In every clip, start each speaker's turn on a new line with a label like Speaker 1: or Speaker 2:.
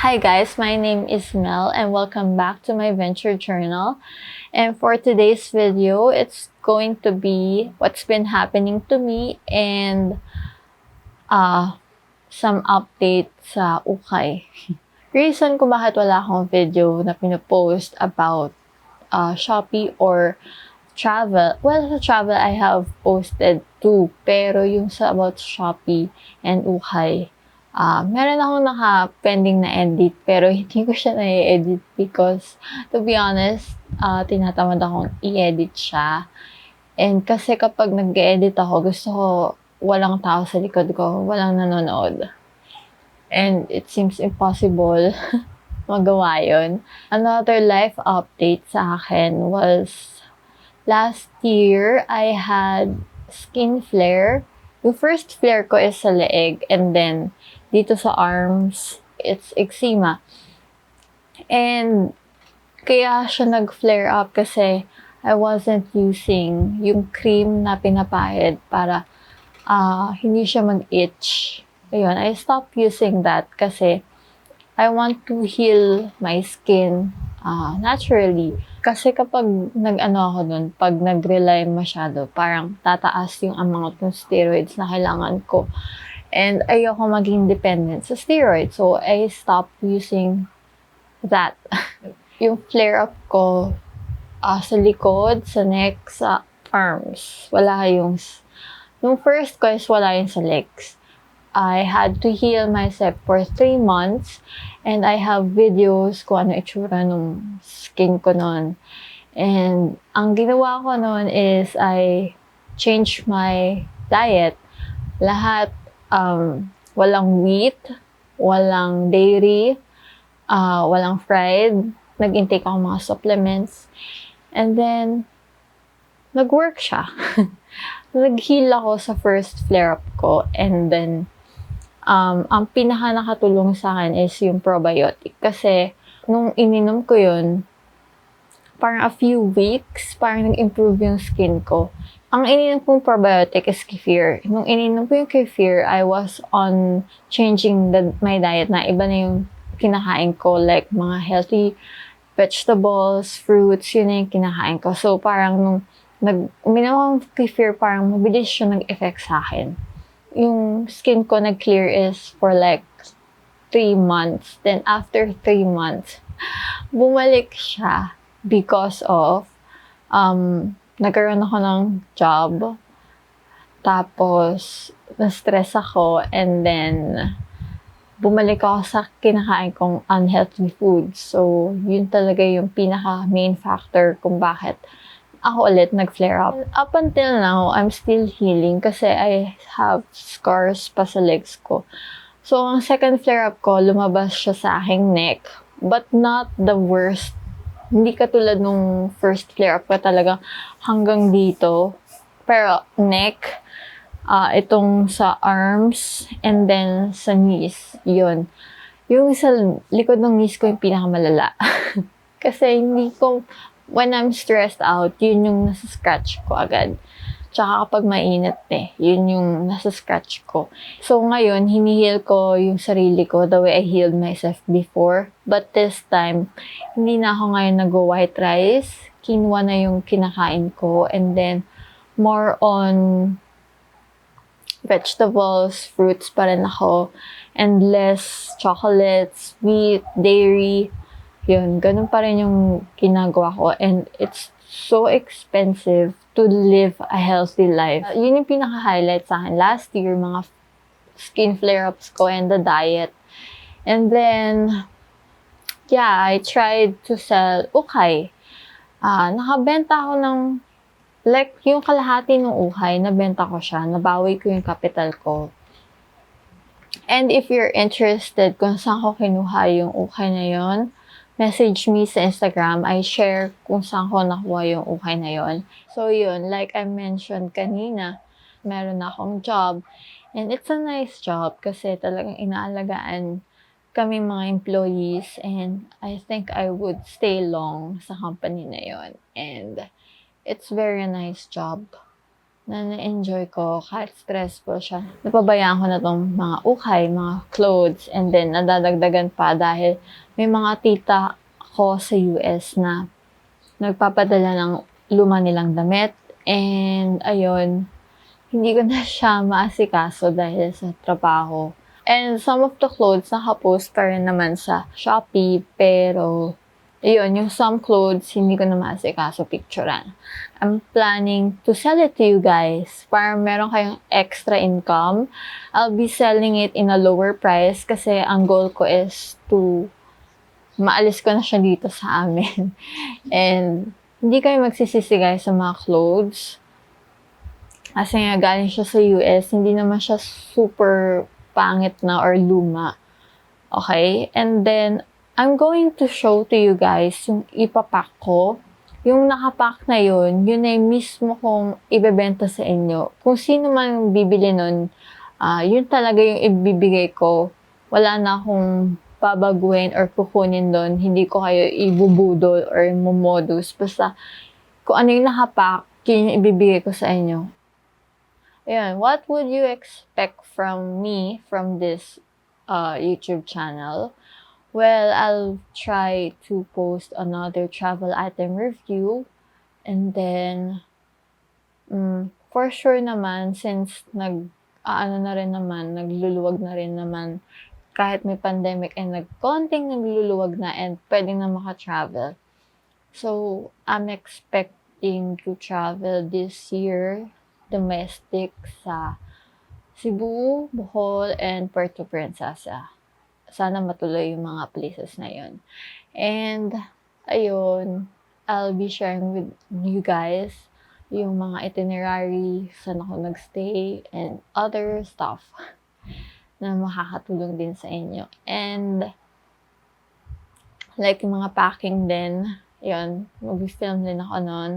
Speaker 1: Hi guys, my name is Mel and welcome back to my venture journal. And for today's video, it's going to be what's been happening to me and some updates sa Ukay. Reason kung bakit wala akong video na pinopost about Shopee or travel. Well, sa travel, I have posted too. Pero yung sa about Shopee and Ukay, meron akong naka-pending na edit, pero hindi ko siya na-edit because, to be honest, tinatamad akong i-edit siya. And kasi kapag nag-edit ako, gusto ko walang tao sa likod ko, walang nanonood. And it seems impossible magawa yun. Another life update sa akin was last year, I had skin flare. Yung first flare ko is sa leeg and then dito sa arms, it's eczema. And kaya siya nag-flare up kasi I wasn't using yung cream na pinapahid para hindi siya mag-itch. Ayun, I stopped using that kasi I want to heal my skin naturally. Kasi kapag nag-ano ako dun, pag nag-rely masyado, parang tataas yung amount ng steroids na kailangan ko. And ayoko maging dependent sa steroids. So, I stopped using that. Yung flare-up ko sa likod, sa neck, sa arms. Wala yung... Nung first ko is wala yung sa legs. I had to heal myself for 3 months and I have videos kung ano itsura nung skin ko noon. And ang ginawa ko noon is I changed my diet. Lahat, walang wheat, walang dairy, walang fried. Nag-intake ako mga supplements. And then, nag-work siya. Nag-heal ako sa first flare-up ko and then ang pinaka nakatulong sa akin is yung probiotic. Kasi, nung ininom ko yun, parang a few weeks, parang nag-improve yung skin ko. Ang ininom kong probiotic is kefir. Nung ininom ko yung kefir, I was on changing my diet na iba na yung kinakain ko. Like, mga healthy vegetables, fruits, yun na yung kinakain ko. So, parang nung uminom akong kefir, parang mabilis siya nag-effect sa akin. Yung skin ko nag-clear is for like 3 months. Then after 3 months, bumalik siya because of nagkaroon ako ng job. Tapos, na-stress ako and then bumalik ako sa kinakain kong unhealthy food. So, yun talaga yung pinaka main factor kung bakit ako ulit nag-flare up. Up until now, I'm still healing kasi I have scars pa sa legs ko. So, ang second flare-up ko, lumabas siya sa aking neck. But not the worst. Hindi katulad nung first flare-up ko talaga hanggang dito. Pero neck, itong sa arms, and then sa knees. Yun. Yung sa likod ng knees ko yung pinakamalala. Kasi hindi ko... When I'm stressed out, yun yung nasa-scratch ko agad. Tsaka kapag mainit yun yung nasa-scratch ko. So ngayon, hinihil ko yung sarili ko the way I healed myself before. But this time, hindi na ako ngayon nag-white rice. Quinoa na yung kinakain ko. And then, more on vegetables, fruits pa rin ako. And less chocolates, wheat, dairy. Yun, ganun pa rin yung ginagawa ko. And it's so expensive to live a healthy life. Yun yung pinaka-highlight sa akin. Last year, mga skin flare-ups ko and the diet. And then, yeah, I tried to sell Ukay. Nakabenta ako ng, like, yung kalahati ng Ukay, nabenta ko siya. Nabawi ko yung capital ko. And if you're interested kung saan ko kinuha yung Ukay na yun, message me sa Instagram. I share kung saan ko nakuha yung Ukay na yon. So yun, like I mentioned kanina, meron na akong job. And it's a nice job kasi talagang inaalagaan kami mga employees. And I think I would stay long sa company na yon. And it's very nice job. na na-enjoy ko kahit stressful siya. Napabayaan ko na tong mga ukay, mga clothes, and then nadadagdagan pa dahil may mga tita ko sa US na nagpapadala ng luma nilang damit. And ayun, hindi ko na siya maasikaso dahil sa trabaho. And some of the clothes nakapost pa rin naman sa Shopee, pero ayun, yung some clothes, hindi ko na maasikaso picturean. I'm planning to sell it to you guys para meron kayong extra income. I'll be selling it in a lower price kasi ang goal ko is to maalis ko na siya dito sa amin. And hindi kayo magsisisi guys sa mga clothes. Kasi nga galing siya sa US, hindi naman siya super pangit na or luma. Okay? And then, I'm going to show to you guys yung ipapack ko. Yung nakapack na yun ay mismo kong ibebenta sa inyo. Kung sino man bibili nun, yun talaga yung ibibigay ko. Wala na akong babaguhin or kukunin doon. Hindi ko kayo ibubudol or mumodus. Basta, kung ano yung nakapack, yun yung ibibigay ko sa inyo. Ayan, what would you expect from me from this YouTube channel? Well, I'll try to post another travel item review. And then, for sure naman, since nagluluwag na rin naman, kahit may pandemic ay konting nagluluwag na and pwedeng na maka-travel. So, I'm expecting to travel this year, domestic sa Cebu, Bohol, and Puerto Princesa. Sana matuloy yung mga places na yun. And, ayun, I'll be sharing with you guys yung mga itinerary, saan ako nagstay, and other stuff na makakatulong din sa inyo. And, like yung mga packing din, yun, mag-film din ako nun.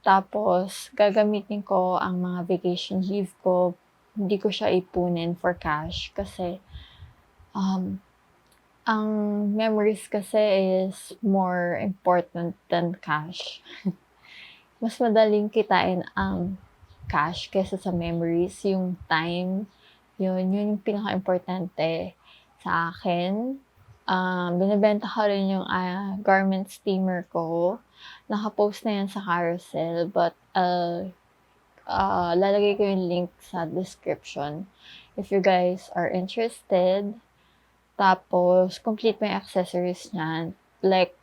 Speaker 1: Tapos, gagamitin ko ang mga vacation leave ko. Hindi ko siya ipunin for cash kasi ang memories kasi is more important than cash. Mas madaling kitain ang cash kaysa sa memories. Yung time, yun yung pinaka-importante sa akin. Binibenta ko rin yung garment steamer ko. Nakapost na yan sa carousel, but lalagay ko yung link sa description if you guys are interested. Tapos, complete mo yung accessories niyan. Like,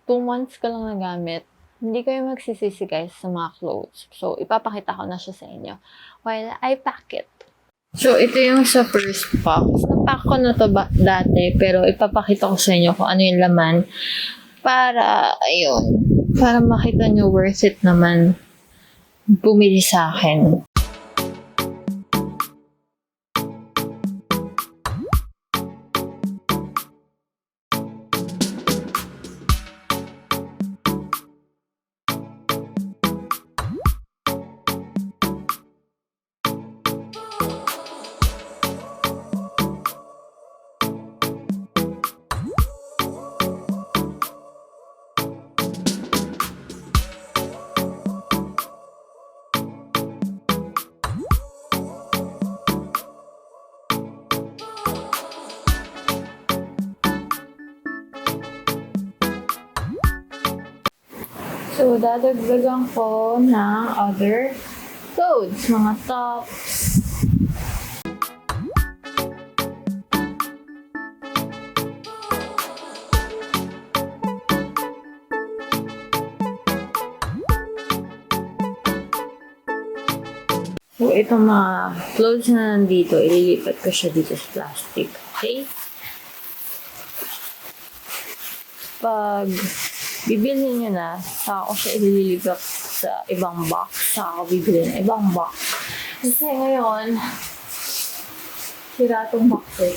Speaker 1: 2 months ka lang nagamit. Hindi kayo magsisisi guys sa mga clothes. So, ipapakita ko na siya sa inyo while I pack it. So, ito yung sa first box. Napack ko na to dati, pero ipapakita ko sa inyo kung ano yung laman para, ayun, para makita nyo worth it naman bumili sa akin. So, dadagdagan ko na other clothes, mga tops. So, itong mga clothes na nandito, ililipat ko siya dito sa plastic. Okay? Pag bibilhin nyo na, saka ko siya ililipat sa ibang box, saka ko bibili ng ibang box. Kasi ngayon, sira itong box eh.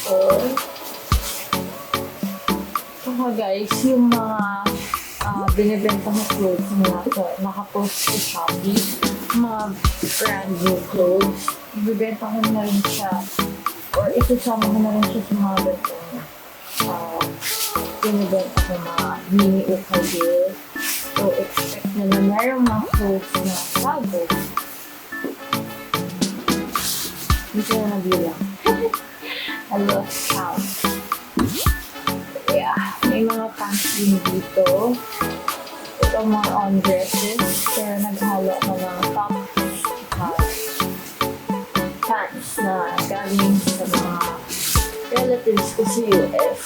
Speaker 1: So, saka guys, yung mga binibenta ng clothes na nakapost sa Shopee, mga brand new clothes, ibibenta ko na rin siya or isasama ko na rin siya sa mga ganito. Binibenta ko mga mini Ukay Bale. So, expect na mayroong mga clothes na bago. Hindi ko na nabilang. I lost count. Yeah, may mga pants din dito. Ito more on dresses. Kaya naghalo ako ng tops at pants na galing sa mga relatives ko sa US.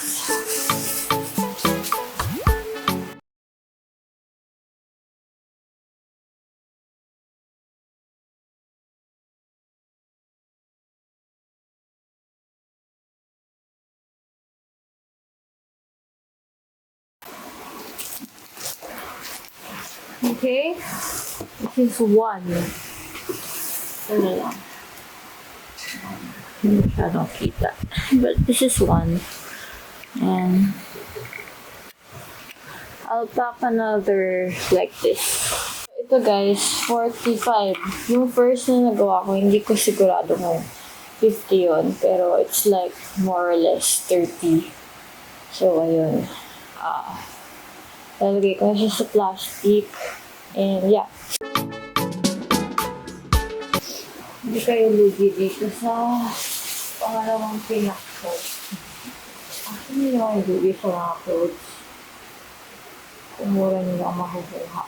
Speaker 1: Okay, this is one. Ano lang. Hindi masyadong kita. But this is one. And I'll pack another like this. Ito guys, 45. Yung first na nagawa ko, hindi ko sigurado kung 50 yun. Pero it's like more or less 30. So, ayun. Lalagay ko na siya sa plastic. And yeah. Hindi kayo lugi dito sa pangalawang pinak ko. Actually, hindi ako lugi sa mga clothes. Kumura nila ang makukuha.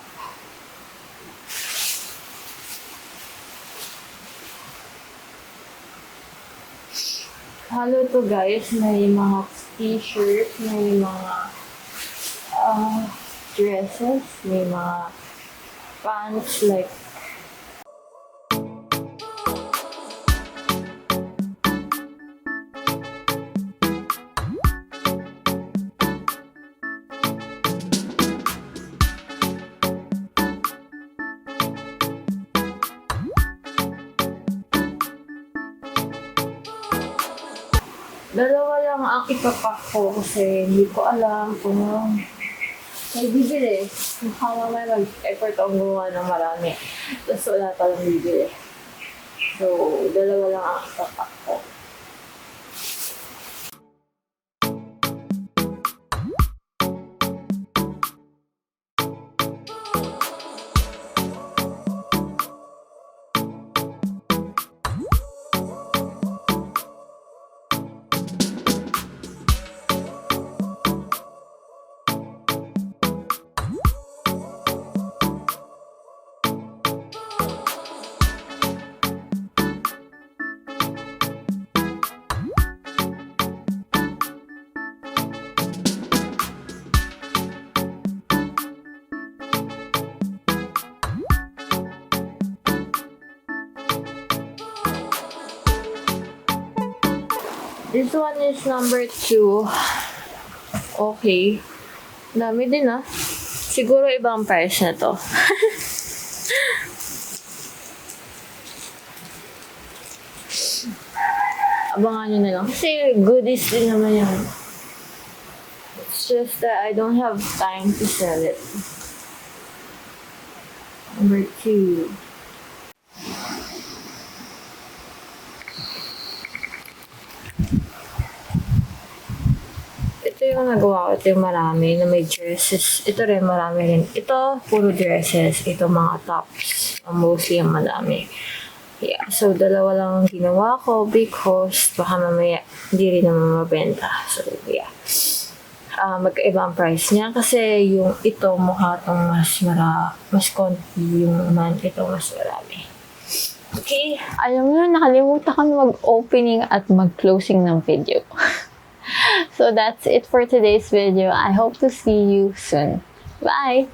Speaker 1: Halo to guys. May mga t-shirt, may mga dresses, may mga pants like dalawa lang ang ipapak ko kasi hindi ko alam kung may bibili. Mukha mamaya mag-effort ang gumawa ng marami. Tapos wala palang bibili. So, dalawa lang ang ipapak ko. This one is number 2. Okay. Dami din ah. Siguro ibang price na to. Abangan nyo na lang. Kasi goodies din naman yan. It's just that I don't have time to sell it. Number 2. Ito yung nagawa ko. Ito yung marami na may dresses. Ito rin marami rin. Ito, puro dresses. Ito mga tops. Mostly yung madami. Yeah. So, dalawa lang ang ginawa ko because baka mamaya hindi rin naman mabenta. So, yeah. Magkaiba ang price niya kasi yung ito mukha itong mas konti yung naman ito mas marami. Okay. Alam mo, nakalimutan ko mag-opening at mag-closing ng video. So that's it for today's video. I hope to see you soon. Bye!